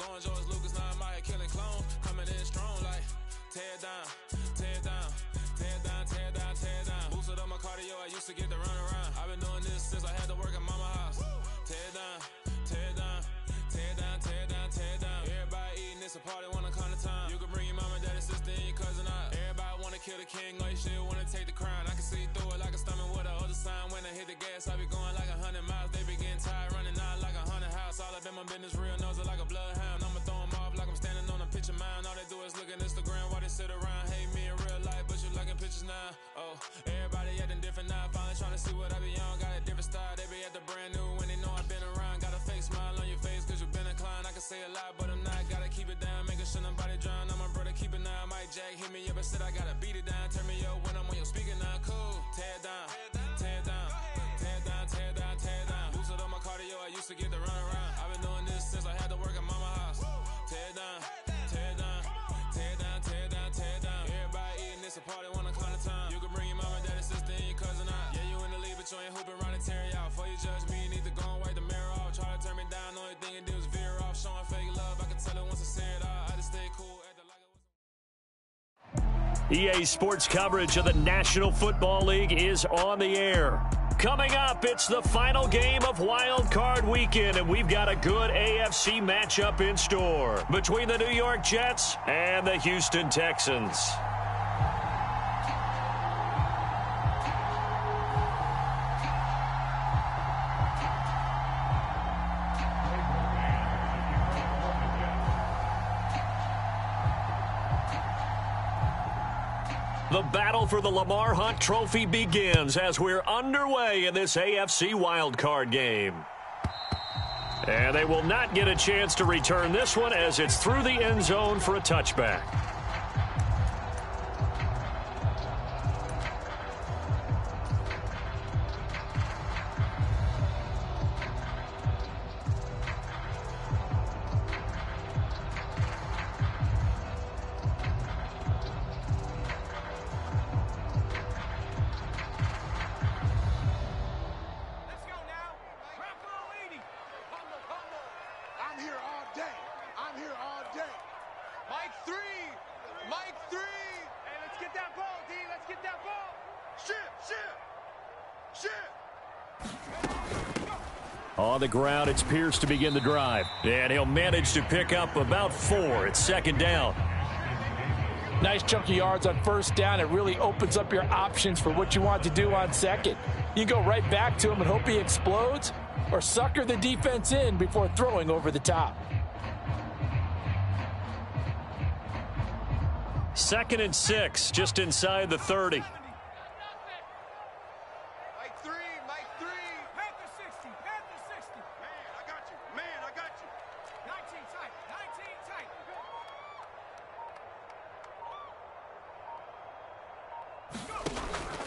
going George Lucas, now I'm out here killing clones. Coming in strong like tear down, tear down, tear down, tear down, tear down. Boosted up my cardio, I used to get to run around. I've been doing this since I had to work at mama house. Tear down, tear down, tear down, tear down, tear down. Everybody eating, it's a party, wanna come to time. You can bring your mama, daddy, sister, and your cousin out. Everybody wanna kill the king, or you shit wanna take the crown. I can see through it like a stomach with a other sign. When I hit the gas, I be going like 100 miles. They be getting tired, running out like 100 house. All up in my business, real nose like a bloodhound. I'ma throw them off like I'm standing on a picture mound. All they do is look at Instagram while they sit around. Hate me in real life, but you liking pictures now. Oh, everybody acting different now. Finally trying to see what I be on. Got a different style, they be at the brand new when they know I've been around. Got a fake smile on your face cause you been inclined. I can say a lot, but I'm not. Gotta keep it down, making sure nobody drown. I'm my brother, keep it now. Mike Jack hit me up and said I gotta beat it down. Turn me up when I'm on your speaker now. Cool, tear down, tear down, tear down, tear down, tear down. Boosted up my cardio, I used to get to run around. I've been doing this since I had to work at mama house. Tear down, tear down, tear down, tear down, tear down. Everybody eating, it's a party, wanna come to time. You can bring your mama, daddy, sister, and your cousin out. Yeah, you in the league, but you ain't hooping around and tear you out. Before you judge me, you need to go and wipe the mirror off. Try to turn me down, only thing it did was veer off. Showing fake love, I can tell it once I say it all. I just stay cool, acting like it was. EA Sports coverage of the National Football League is on the air. Coming up, it's the final game of Wild Card Weekend, and we've got a good AFC matchup in store between the New York Jets and the Houston Texans. The battle for the Lamar Hunt Trophy begins as we're underway in this AFC wildcard game. And they will not get a chance to return this one as it's through the end zone for a touchback. On the ground, it's Pierce to begin the drive. And he'll manage to pick up about 4. It's second down. Nice chunky yards on first down. It really opens up your options for what you want to do on second. You go right back to him and hope he explodes, or sucker the defense in before throwing over the top. Second and 6, just inside the 30.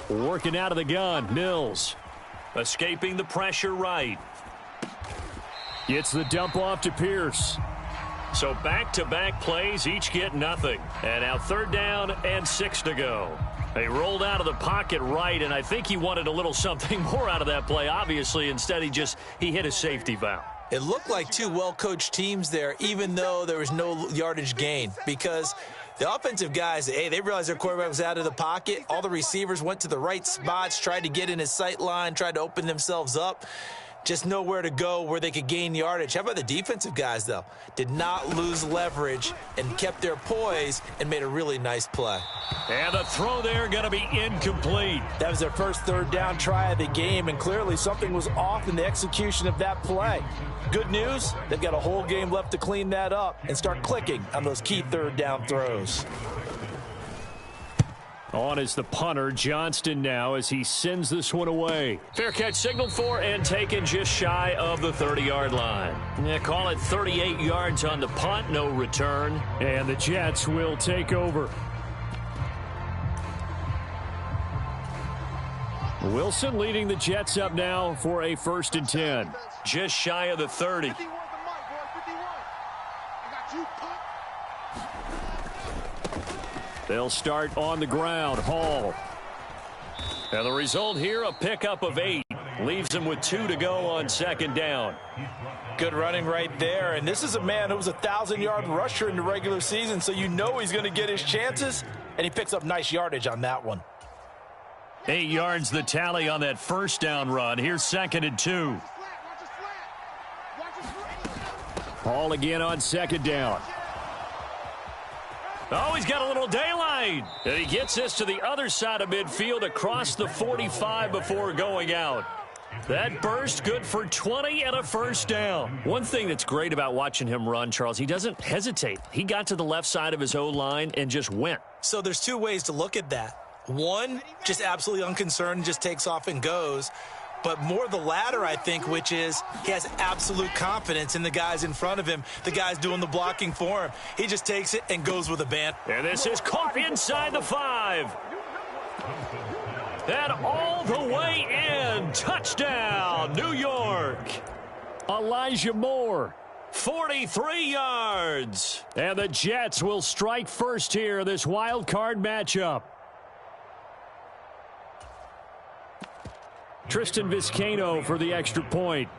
Working out of the gun, Mills. Escaping the pressure right. Gets the dump off to Pierce. So back-to-back plays, each get nothing. And now third down and 6 to go. They rolled out of the pocket right, and I think he wanted a little something more out of that play, obviously. Instead, he hit a safety valve. It looked like two well-coached teams there, even though there was no yardage gain, because the offensive guys, hey, they realized their quarterback was out of the pocket. All the receivers went to the right spots, tried to get in his sight line, tried to open themselves up. Just nowhere to go where they could gain yardage. How about the defensive guys, though? Did not lose leverage and kept their poise and made a really nice play. And the throw there going to be incomplete. That was their first third down try of the game, and clearly something was off in the execution of that play. Good news, they've got a whole game left to clean that up and start clicking on those key third down throws. On is the punter, Johnston, now as he sends this one away. Fair catch signaled for and taken just shy of the 30-yard line. Yeah, call it 38 yards on the punt, no return. And the Jets will take over. Wilson leading the Jets up now for a 1st and 10. Just shy of the 30. They'll start on the ground. Hall. And the result here, a pickup of 8. Leaves him with 2 to go on second down. Good running right there. And this is a man who was a 1,000-yard rusher in the regular season, so you know he's going to get his chances, and he picks up nice yardage on that one. 8 yards the tally on that first down run. Here's 2nd and 2. Ball again on 2nd down. Oh, he's got a little daylight. And he gets this to the other side of midfield across the 45 before going out. That burst good for 20 and a first down. One thing that's great about watching him run, Charles, he doesn't hesitate. He got to the left side of his O-line and just went. So there's 2 ways to look at that. One, just absolutely unconcerned, just takes off and goes. But more the latter, I think, which is he has absolute confidence in the guys in front of him, the guys doing the blocking for him. He just takes it and goes with a band. And this is caught inside the 5. And all the way in. Touchdown, New York. Elijah Moore, 43 yards. And the Jets will strike first here, this wild card matchup. Tristan Vizcaino for the extra point.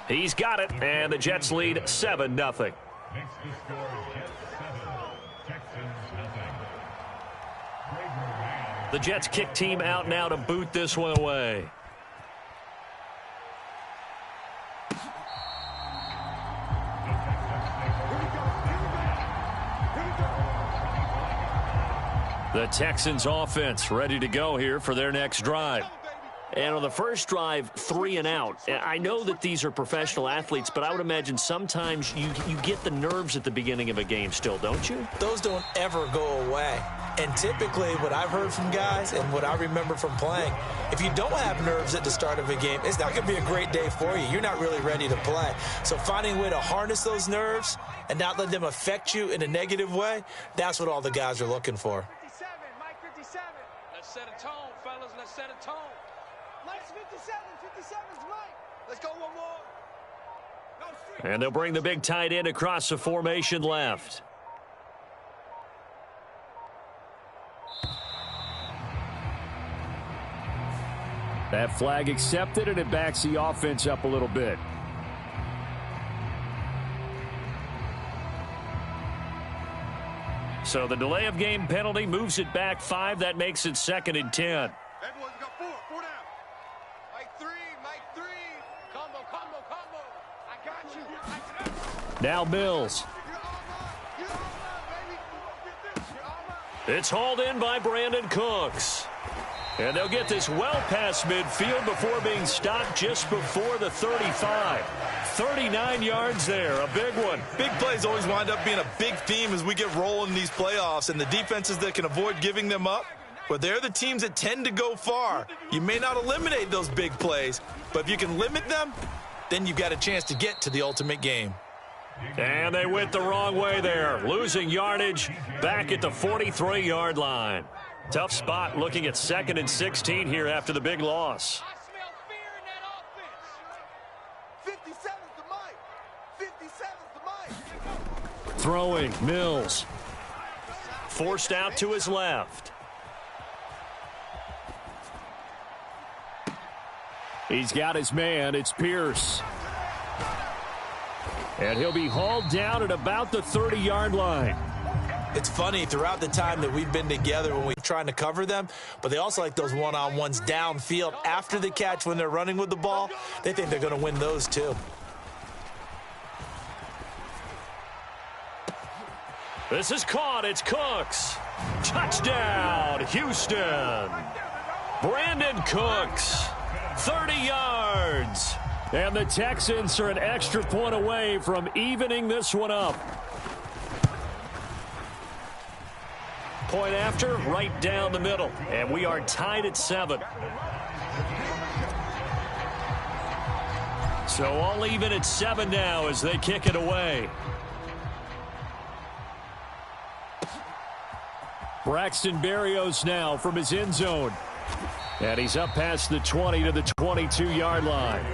He's got it, and the Jets lead 7-0. The Jets kick team out now to boot this one away. The Texans offense ready to go here for their next drive. And on the first drive, 3 and out. I know that these are professional athletes, but I would imagine sometimes you get the nerves at the beginning of a game still, don't you? Those don't ever go away. And typically what I've heard from guys and what I remember from playing, if you don't have nerves at the start of a game, it's not going to be a great day for you. You're not really ready to play. So finding a way to harness those nerves and not let them affect you in a negative way, that's what all the guys are looking for. Let's set a tone, fellas. Let's set a tone. Mike's 57. 57's Mike. Let's go one more. No, and they'll bring the big tight end across the formation left. That flag accepted, and it backs the offense up a little bit. So the delay of game penalty moves it back 5. That makes it 2nd and 10. Everyone's got 4 down. Mike 3. Combo. I got you. Now Mills. It's hauled in by Brandon Cooks. And they'll get this well past midfield before being stopped just before the 35. 39 yards there, a big one. Big plays always wind up being a big theme as we get rolling in these playoffs, and the defenses that can avoid giving them up, well, they're the teams that tend to go far. You may not eliminate those big plays, but if you can limit them, then you've got a chance to get to the ultimate game. And they went the wrong way there, losing yardage back at the 43-yard line. Tough spot looking at 2nd and 16 here after the big loss. I smell fear in that offense. 57's the Mike. Throwing, Mills. Forced out to his left. He's got his man. It's Pierce. And he'll be hauled down at about the 30-yard line. It's funny, throughout the time that we've been together when we're trying to cover them, but they also like those one-on-ones downfield after the catch when they're running with the ball. They think they're going to win those too. This is caught. It's Cooks. Touchdown, Houston. Brandon Cooks, 30 yards. And the Texans are an extra point away from evening this one up. Point after, right down the middle. And we are tied at 7. So all even at 7 now as they kick it away. Braxton Berrios now from his end zone. And he's up past the 20 to the 22-yard line.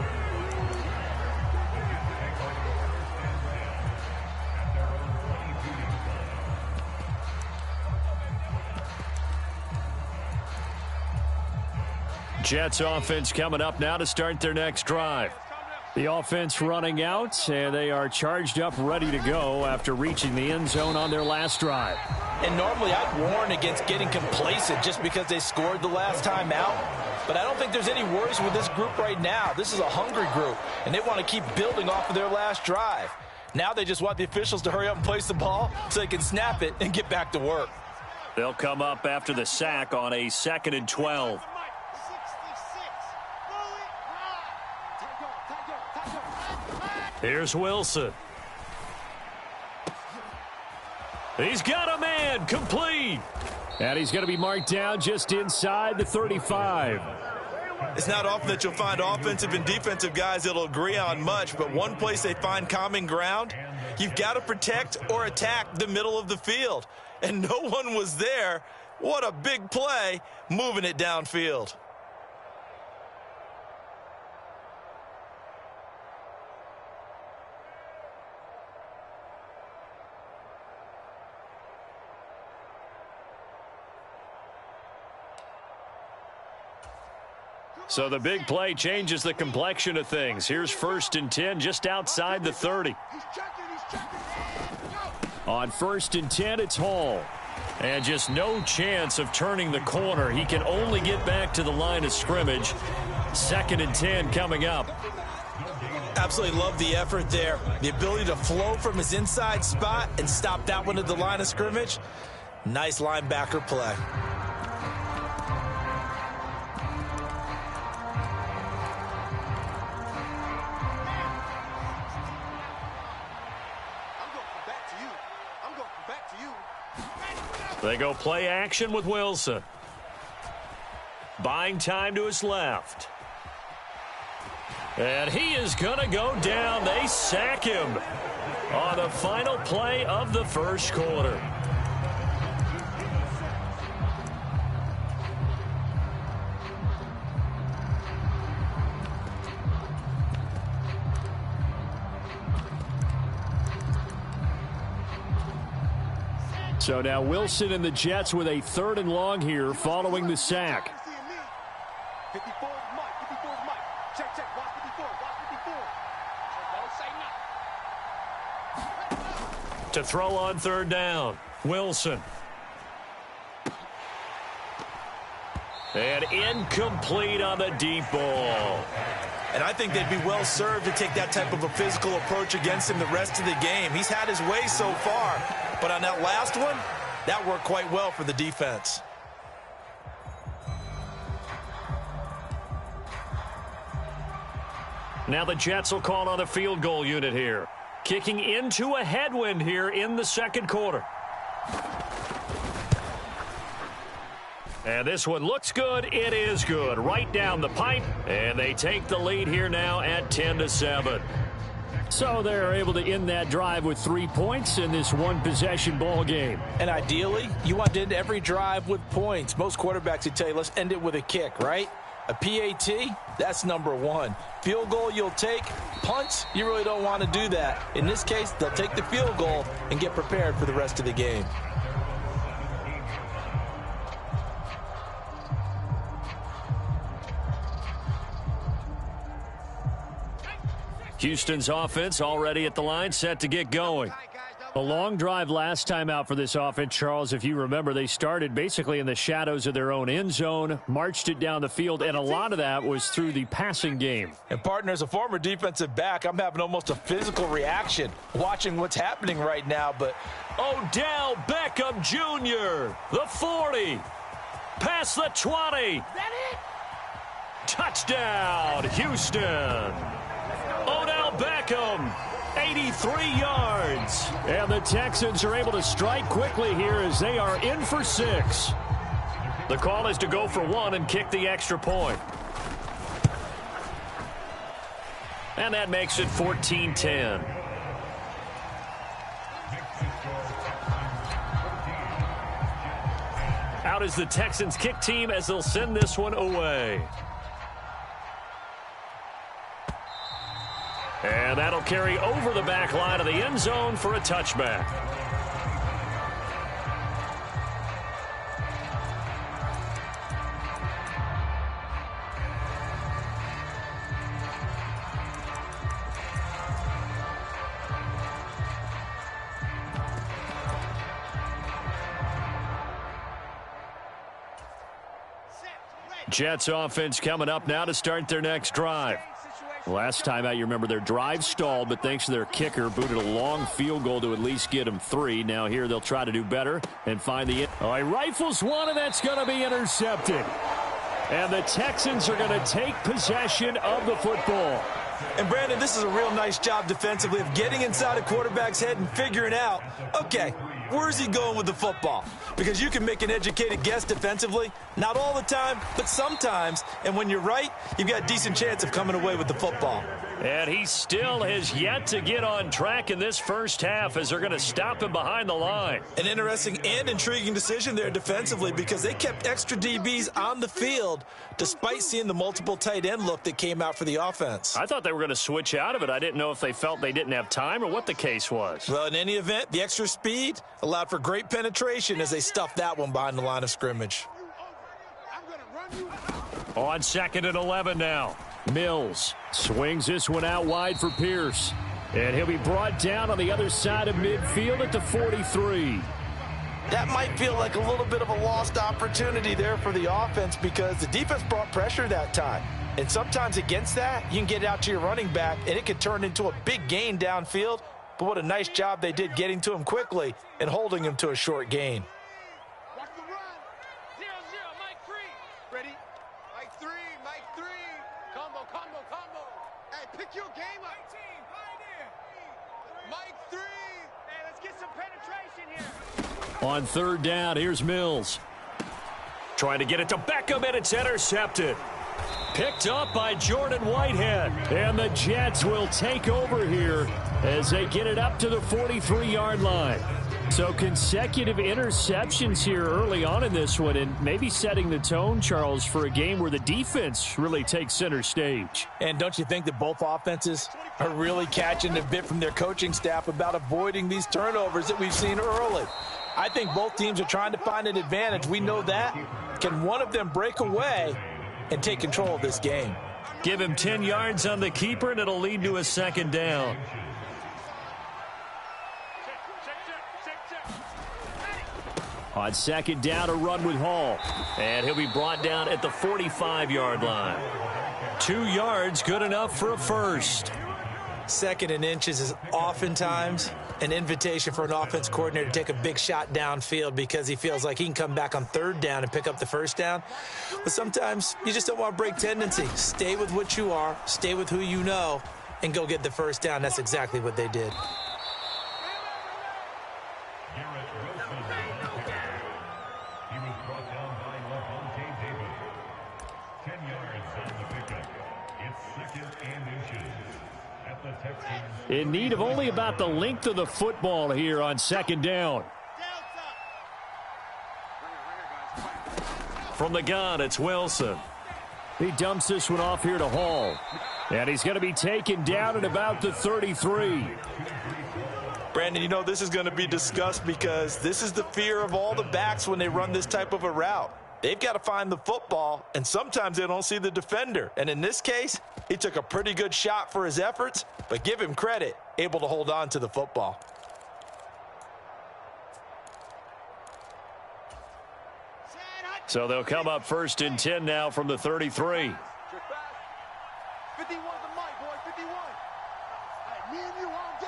Jets offense coming up now to start their next drive. The offense running out, and they are charged up, ready to go after reaching the end zone on their last drive. And normally I'd warn against getting complacent just because they scored the last time out. But I don't think there's any worries with this group right now. This is a hungry group, and they want to keep building off of their last drive. Now they just want the officials to hurry up and place the ball so they can snap it and get back to work. They'll come up after the sack on a 2nd and 12. Here's Wilson. He's got a man, complete. And he's going to be marked down just inside the 35. It's not often that you'll find offensive and defensive guys that'll agree on much, but one place they find common ground, you've got to protect or attack the middle of the field. And no one was there. What a big play, moving it downfield. So the big play changes the complexion of things. Here's 1st and 10 just outside the 30. On 1st and 10, it's Hall. And just no chance of turning the corner. He can only get back to the line of scrimmage. 2nd and 10 coming up. Absolutely love the effort there. The ability to flow from his inside spot and stop that one at the line of scrimmage. Nice linebacker play. They go play action with Wilson. Buying time to his left. And he is going to go down. They sack him on the final play of the first quarter. So now Wilson and the Jets with a 3rd and long here following the sack. 54 is Mike. 54 is Mike. Check, check. Watch 54. Watch 54. To throw on 3rd down. Wilson. And incomplete on the deep ball. And I think they'd be well served to take that type of a physical approach against him the rest of the game. He's had his way so far, but on that last one, that worked quite well for the defense. Now the Jets will call on a field goal unit here. Kicking into a headwind here in the 2nd quarter. And this one looks good. It is good. Right down the pipe. And they take the lead here now at 10-7. So they're able to end that drive with 3 points in this one-possession ball game. And ideally, you want to end every drive with points. Most quarterbacks would tell you, let's end it with a kick, right? A PAT, that's number 1. Field goal you'll take. Punts, you really don't want to do that. In this case, they'll take the field goal and get prepared for the rest of the game. Houston's offense already at the line, set to get going. A long drive last time out for this offense, Charles. If you remember, they started basically in the shadows of their own end zone, marched it down the field, and a lot of that was through the passing game. And, partner, as a former defensive back, I'm having almost a physical reaction watching what's happening right now. But Odell Beckham Jr., the 40, past the 20. Touchdown, Houston. Odell Beckham, 83 yards. And the Texans are able to strike quickly here as they are in for 6. The call is to go for 1 and kick the extra point. And that makes it 14-10. Out is the Texans kick team as they'll send this one away. And that'll carry over the back line of the end zone for a touchback. Jets offense coming up now to start their next drive. Last time out, you remember their drive stalled, but thanks to their kicker, booted a long field goal to at least get them 3. Now here they'll try to do better and find the... Oh, he rifles one, and that's going to be intercepted. And the Texans are going to take possession of the football. And, Brandon, this is a real nice job defensively of getting inside a quarterback's head and figuring out, okay, where's he going with the football? Because you can make an educated guess defensively, not all the time, but sometimes. And when you're right, you've got a decent chance of coming away with the football. And he still has yet to get on track in this first half as they're going to stop him behind the line. An interesting and intriguing decision there defensively because they kept extra DBs on the field despite seeing the multiple tight end look that came out for the offense. I thought they were going to switch out of it. I didn't know if they felt they didn't have time or what the case was. Well, in any event, the extra speed allowed for great penetration as they stuffed that one behind the line of scrimmage. On 2nd and 11 now. Mills swings this one out wide for Pierce. And he'll be brought down on the other side of midfield at the 43. That might feel like a little bit of a lost opportunity there for the offense because the defense brought pressure that time. And sometimes against that, you can get it out to your running back, and it could turn into a big gain downfield. But what a nice job they did getting to him quickly and holding him to a short gain. Pick your game up. Mike 3. Hey, let's get some penetration here. On 3rd down, here's Mills. Trying to get it to Beckham, and it's intercepted. Picked up by Jordan Whitehead. And the Jets will take over here as they get it up to the 43-yard line. So consecutive interceptions here early on in this one, and maybe setting the tone, Charles, for a game where the defense really takes center stage. And don't you think that both offenses are really catching a bit from their coaching staff about avoiding these turnovers that we've seen early? I think both teams are trying to find an advantage. We know that. Can one of them break away and take control of this game? Give him 10 yards on the keeper, and it'll lead to a 2nd down. On 2nd down, a run with Hall. And he'll be brought down at the 45-yard line. 2 yards, good enough for a first. 2nd and inches is oftentimes an invitation for an offense coordinator to take a big shot downfield because he feels like he can come back on 3rd down and pick up the first down. But sometimes you just don't want to break tendency. Stay with what you are, stay with who you know, and go get the first down. That's exactly what they did. In need of only about the length of the football here on 2nd down. From the gun, it's Wilson. He dumps this one off here to Hall. And he's going to be taken down at about the 33. Brandon, you know, this is going to be discussed because this is the fear of all the backs when they run this type of a route. They've got to find the football, and sometimes they don't see the defender. And in this case, he took a pretty good shot for his efforts, but give him credit, able to hold on to the football. So they'll come up 1st and 10 now from the 33. 51 the mic, boy, 51. Hey, me and you all day.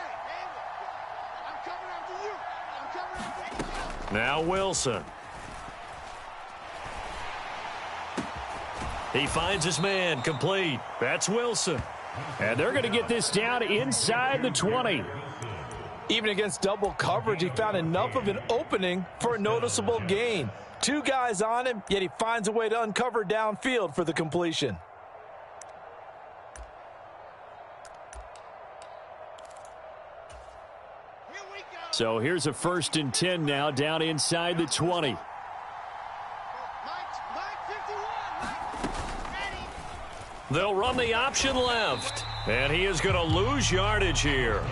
I'm coming after you. Now Wilson. He finds his man, complete. That's Wilson. And they're going to get this down inside the 20. Even against double coverage, he found enough of an opening for a noticeable gain. 2 guys on him, yet he finds a way to uncover downfield for the completion. So here's a 1st and 10 now down inside the 20. They'll run the option left. And he is going to lose yardage here.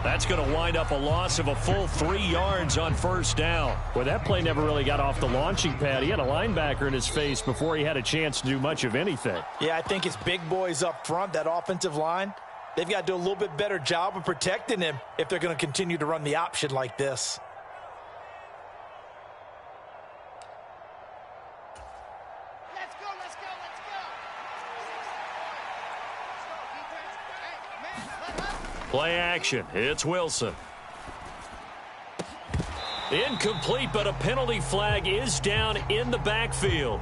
That's going to wind up a loss of a full 3 yards on 1st down. Well, that play never really got off the launching pad. He had a linebacker in his face before he had a chance to do much of anything. Yeah, I think it's big boys up front, that offensive line. They've got to do a little bit better job of protecting him if they're going to continue to run the option like this. Play action. It's Wilson. Incomplete, but a penalty flag is down in the backfield.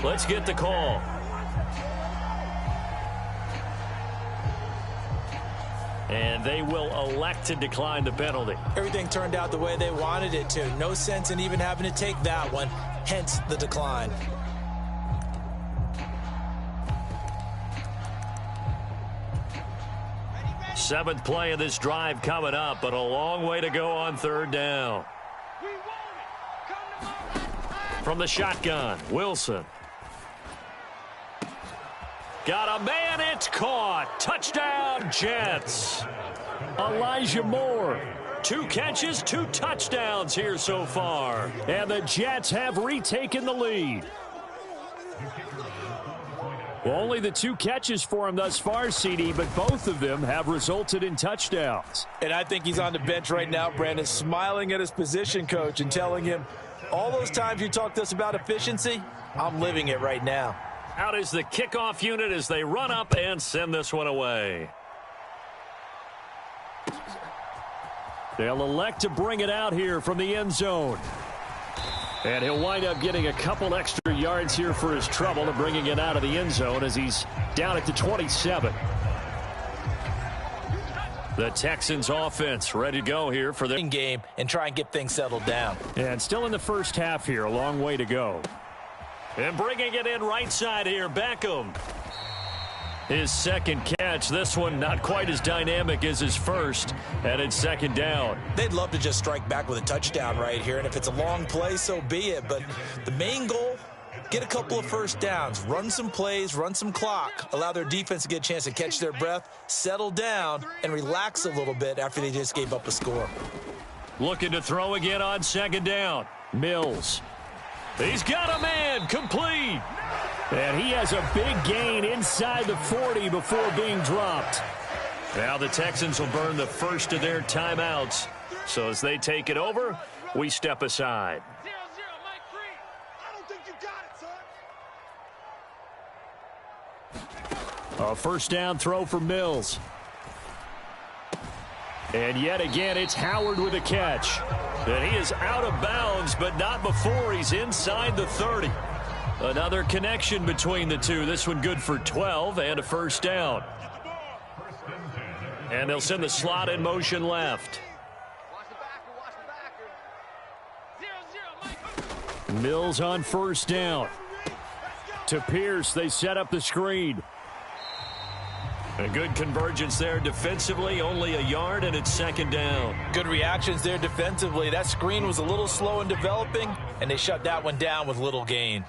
Let's get the call. And they will elect to decline the penalty. Everything turned out the way they wanted it to. No sense in even having to take that one, hence the decline. Seventh play of this drive coming up, but a long way to go on third down. From the shotgun, Wilson. Got a man, it's caught. Touchdown, Jets. Elijah Moore. 2 catches, 2 touchdowns here so far. And the Jets have retaken the lead. Well, only the 2 catches for him thus far, CD, but both of them have resulted in touchdowns. And I think he's on the bench right now, Brandon, smiling at his position coach and telling him, all those times you talked to us about efficiency, I'm living it right now. Out is the kickoff unit as they run up and send this one away. They'll elect to bring it out here from the end zone. And he'll wind up getting a couple extra yards here for his trouble and bringing it out of the end zone as he's down at the 27. The Texans offense ready to go here for their game and try and get things settled down. And still in the first half here, a long way to go. And bringing it in right side here, Beckham. His second catch, this one not quite as dynamic as his first, and it's second down. They'd love to just strike back with a touchdown right here, and if it's a long play, so be it. But the main goal, get a couple of first downs, run some plays, run some clock, allow their defense to get a chance to catch their breath, settle down, and relax a little bit after they just gave up a score. Looking to throw again on second down. Mills. He's got a man, complete. And he has a big gain inside the 40 before being dropped. Now the Texans will burn the first of their timeouts. So as they take it over, we step aside. 0-0, Mike Free. I don't think you got it, son. A first down throw for Mills. And yet again, it's Howard with a catch. And he is out of bounds, but not before he's inside the 30. Another connection between the two. This one good for 12 and a first down. And they'll send the slot in motion left. Mills on first down. To Pierce, they set up the screen. A good convergence there defensively, only a yard, and it's second down. Good reactions there defensively. That screen was a little slow in developing, and they shut that one down with little gain.